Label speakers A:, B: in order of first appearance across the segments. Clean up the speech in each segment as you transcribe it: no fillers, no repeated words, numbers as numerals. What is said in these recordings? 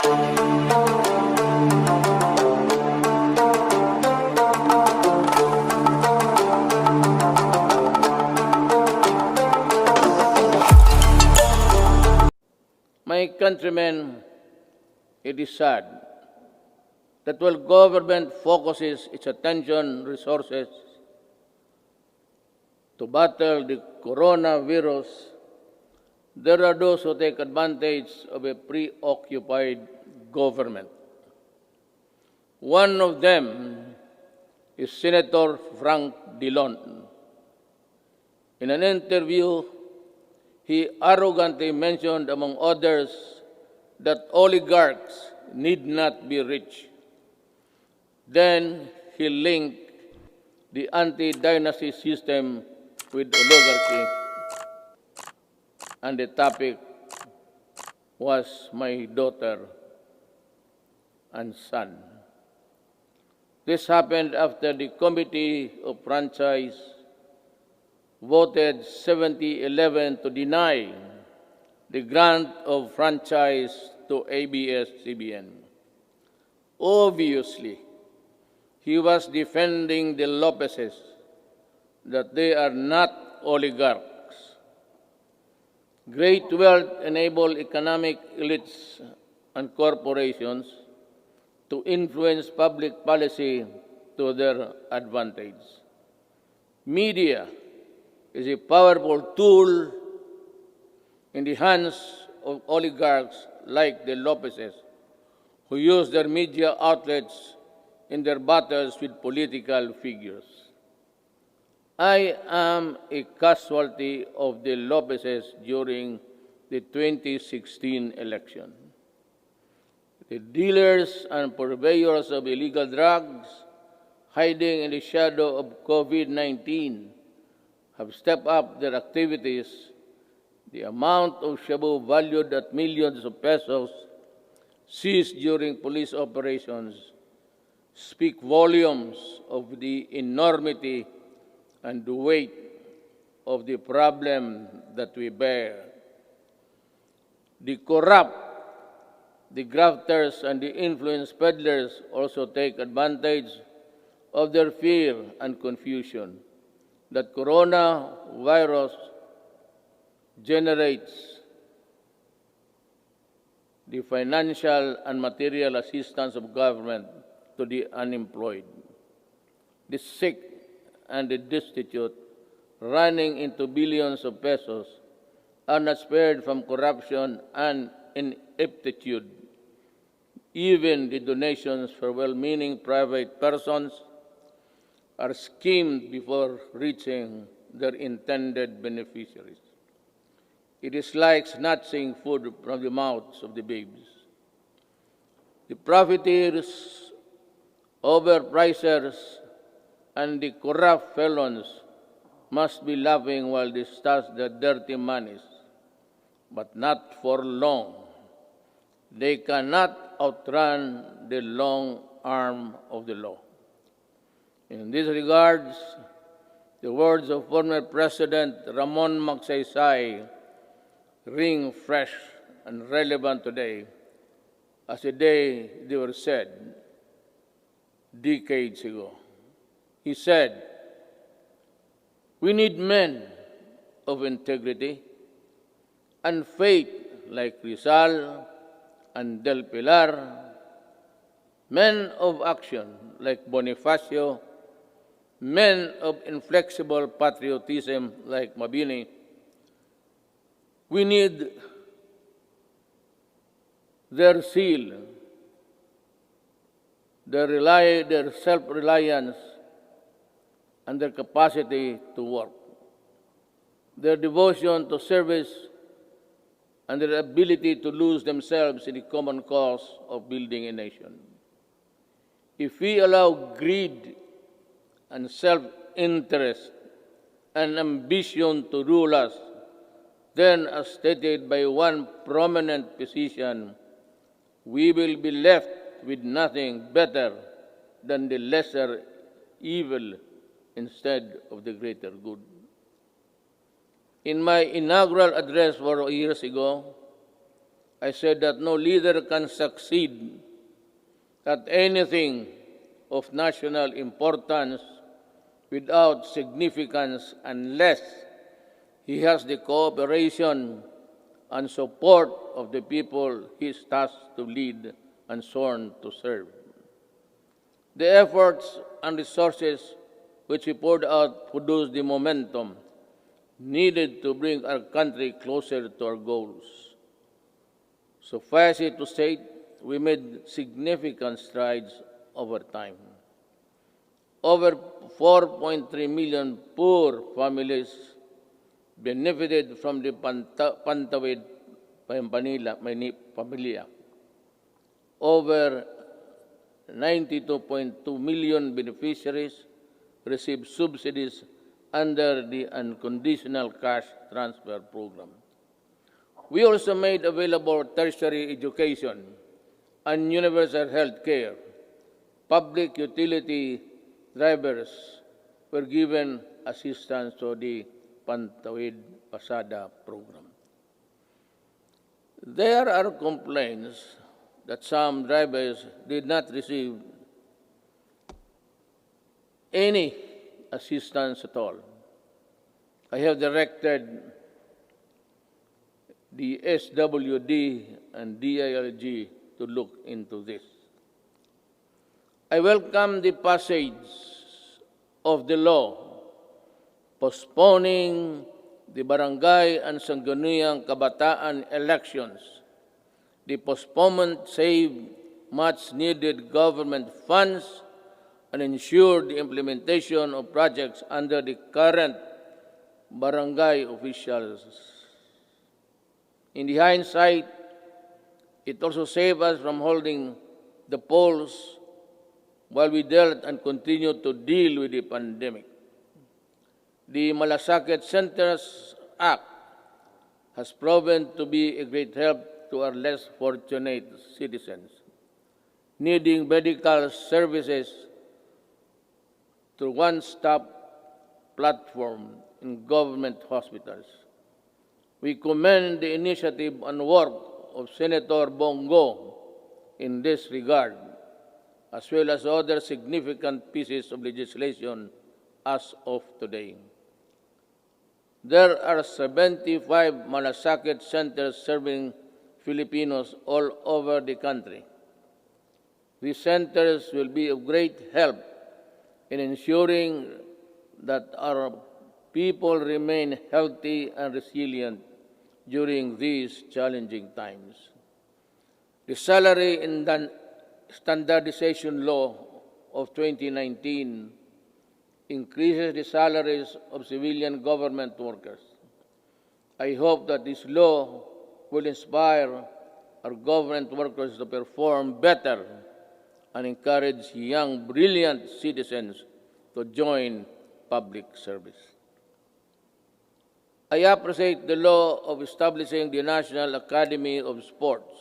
A: My countrymen, it is sad that while government focuses its attention resources to battle the coronavirus, there are those who take advantage of a preoccupied government. One of them is Senator Frank Drilon. In an interview, he arrogantly mentioned, among others, that oligarchs need not be rich. Then he linked the anti-dynasty system with oligarchy, and the topic was my daughter and son. This happened after the Committee of Franchise voted 70-11 to deny the grant of franchise to ABS-CBN. Obviously, he was defending the Lopezes, that they are not oligarchs. Great wealth enables economic elites and corporations to influence public policy to their advantage. Media is a powerful tool in the hands of oligarchs like the Lopezes, who use their media outlets in their battles with political figures. I am a casualty of the Lopezes during the 2016 election. The dealers and purveyors of illegal drugs, hiding in the shadow of COVID-19, have stepped up their activities. The amount of shabu valued at millions of pesos seized during police operations speak volumes of the enormity and the weight of the problem that we bear. The corrupt, the grafters, and the influence peddlers also take advantage of their fear and confusion that coronavirus generates the financial and material assistance of government to the unemployed, the sick, and the destitute, running into billions of pesos, are not spared from corruption and ineptitude. Even the donations for well-meaning private persons are schemed before reaching their intended beneficiaries. It is like snatching food from the mouths of the babes. The profiteers, overpricers, and the corrupt felons must be laughing while they stash their dirty monies, but not for long. They cannot outrun the long arm of the law. In these regards, the words of former President Ramon Magsaysay ring fresh and relevant today as the day they were said decades ago. He said, "We need men of integrity and faith like Rizal and Del Pilar, men of action like Bonifacio, men of inflexible patriotism like Mabini. We need their zeal, their self-reliance, and their capacity to work, their devotion to service, and their ability to lose themselves in the common cause of building a nation. If we allow greed and self-interest and ambition to rule us, then, as stated by one prominent physician, we will be left with nothing better than the lesser evil instead of the greater good." In my inaugural address 4 years ago, I said that no leader can succeed at anything of national importance without significance unless he has the cooperation and support of the people he is tasked to lead and sworn to serve. The efforts and resources which he poured out produced the momentum needed to bring our country closer to our goals. Suffice it to say, we made significant strides over time. Over 4.3 million poor families benefited from the Pantawid Pamilya. Over 92.2 million beneficiaries received subsidies under the unconditional cash transfer program. We also made available tertiary education and universal health care. Public utility drivers were given assistance to the Pantawid Pasada program. There are complaints that some drivers did not receive any assistance at all. I have directed the SWD and DILG to look into this. I welcome the passage of the law postponing the barangay and sangguniang kabataan elections. The postponement saved much-needed government funds and ensured the implementation of projects under the current barangay officials. In the hindsight, it also saved us from holding the polls while we dealt and continued to deal with the pandemic. The Malasakit Centers Act has proven to be a great help to our less fortunate citizens needing medical services through one-stop platform in government hospitals. We commend the initiative and work of Senator Bongo in this regard, as well as other significant pieces of legislation as of today. There are 75 Malasakit centers serving Filipinos all over the country. These centers will be of great help in ensuring that our people remain healthy and resilient during these challenging times. The Salary and Standardization Law of 2019 increases the salaries of civilian government workers. I hope that this law will inspire our government workers to perform better and encourage young, brilliant citizens to join public service. I appreciate the law of establishing the National Academy of Sports.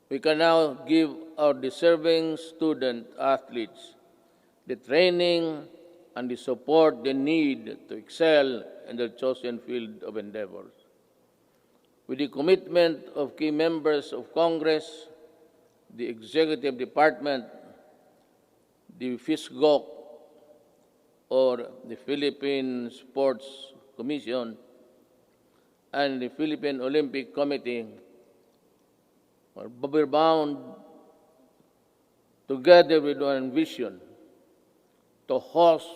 A: We can now give our deserving student athletes the training and the support they need to excel in their chosen field of endeavors. With the commitment of key members of Congress, the Executive Department, the FISGOC, or the Philippine Sports Commission, and the Philippine Olympic Committee, we're bound together with one vision to host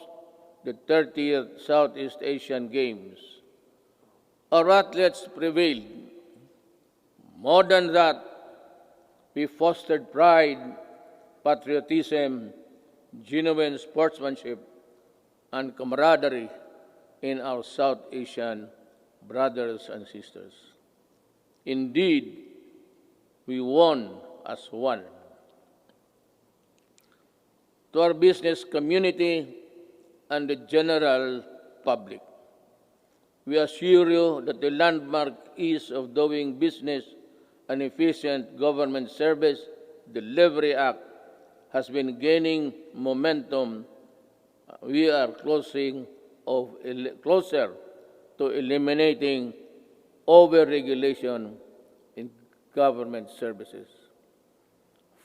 A: the 30th Southeast Asian Games. Our athletes prevailed. More than that, we fostered pride, patriotism, genuine sportsmanship, and camaraderie in our South Asian brothers and sisters. Indeed, we won as one. To our business community and the general public, we assure you that the landmark ease of doing business and efficient government service delivery act has been gaining momentum. We are closer to eliminating over-regulation in government services.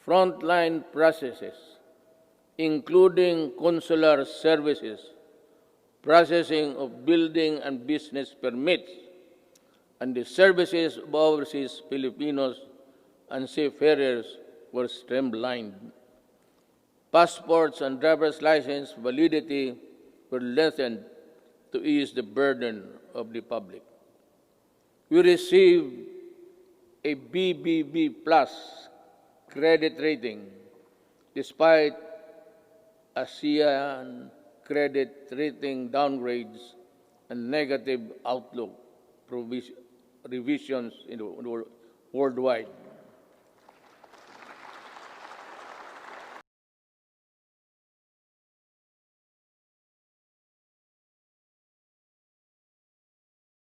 A: Frontline processes, including consular services, processing of building and business permits, and the services of overseas Filipinos and seafarers were streamlined. Passports and driver's license validity were lengthened to ease the burden of the public. We received a BBB plus credit rating despite ASEAN credit rating downgrades and negative outlook revisions worldwide.